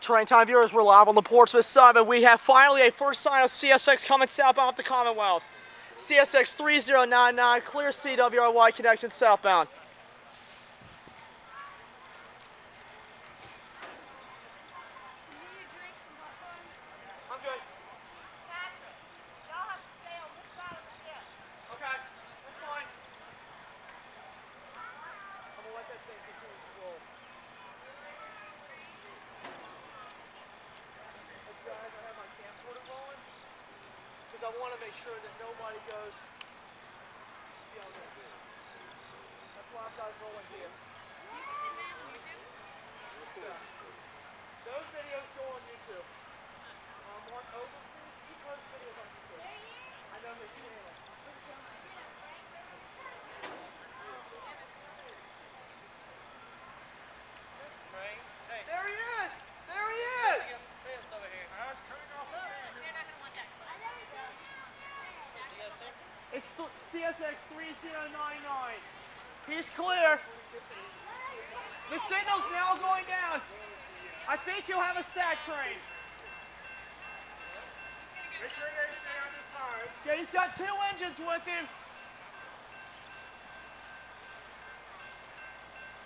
Terrain time viewers, we're live on the Portsmouth sub, and we have finally a first sign of CSX coming southbound up the Commonwealth. CSX 3099, clear CWRY connection southbound. I'm good. Y'all have to stay on this side of the ship. Okay, that's fine. I'm gonna let that thing continue to roll. I have my camcorder rolling because I want to make sure that nobody goes beyond that. That's why I've got it rolling here. Yeah. Those videos go on YouTube. Mark Overstreet, he posts videos on YouTube. I know his channel. Hey. There he is! There he is! It's CSX 3099. He's clear. The signal's now going down. I think he'll have a stack train. Make sure you stay on this side. Okay, he's got 2 engines with him.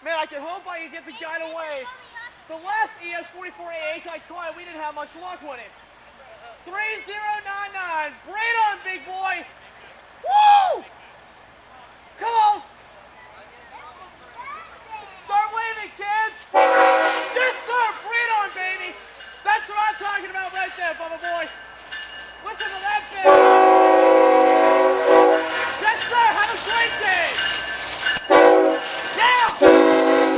Man, I can hope I can get the guy away. The last ES44AH I caught, we didn't have much luck with him. 3099. Braid on, big boy. Woo! Come on. Start waving, kids. Yes, sir. Braid on, baby. That's what I'm talking about right there, Bubba boy. Listen to that bit. Yes, sir. Have a great day. Yeah. 3001.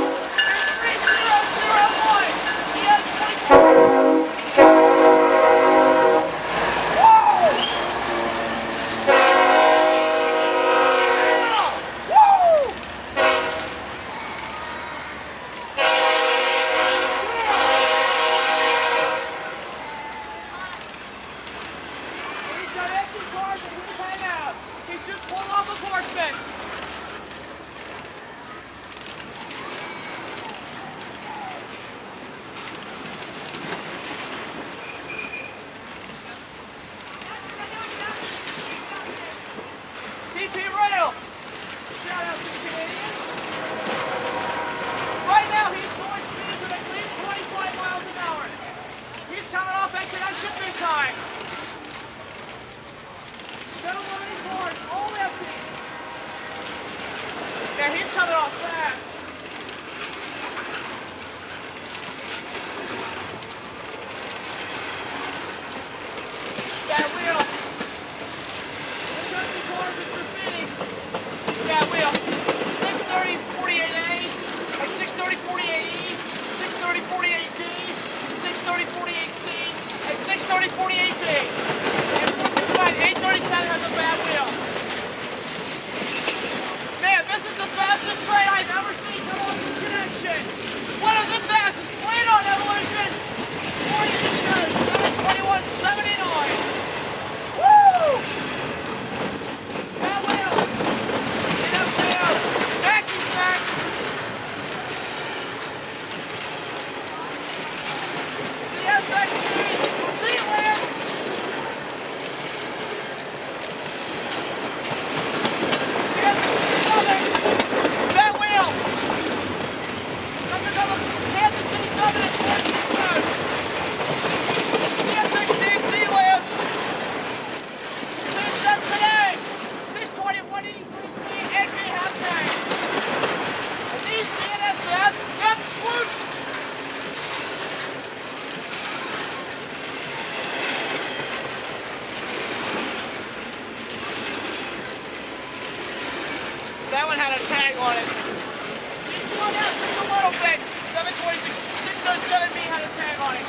Just pull off a Portsmouth. CP rail. Shout out to the Canadians. Right now he's going speeds of at least 25 miles an hour. He's coming off exit on shipping time. No loading cars, all empty. Yeah, he's coming off fast. That wheel. This goes the cars with graffiti. That wheel. 630 48A, and 630 48E, 630 48D, 630 48C, and 630 48B. And 837 has a bad wheel. Man, this is the fastest train I've ever seen come on this connection. One of the fastest. Braid on, Evolution. 721.79. Woo! Bad wheel. Get up there. Maxie's back. CSX. See you, Lance. That wheel! That's another Kansas City Southern and Portsmouth Road. CSX-DC lands. Please just today. 620, 183 NP half train. And these BNSFs get swooped. That one had a tag on it. Just slow down just a little bit. 607B had a tag on it.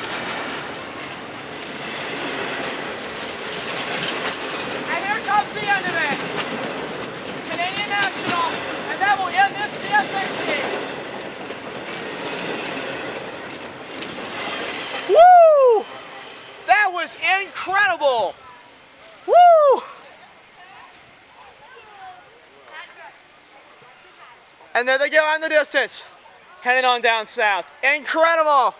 And here comes the end of it. Canadian National. And that will end this CSXC. Woo! That was incredible. Woo! And there they go out in the distance, heading on down south. Incredible!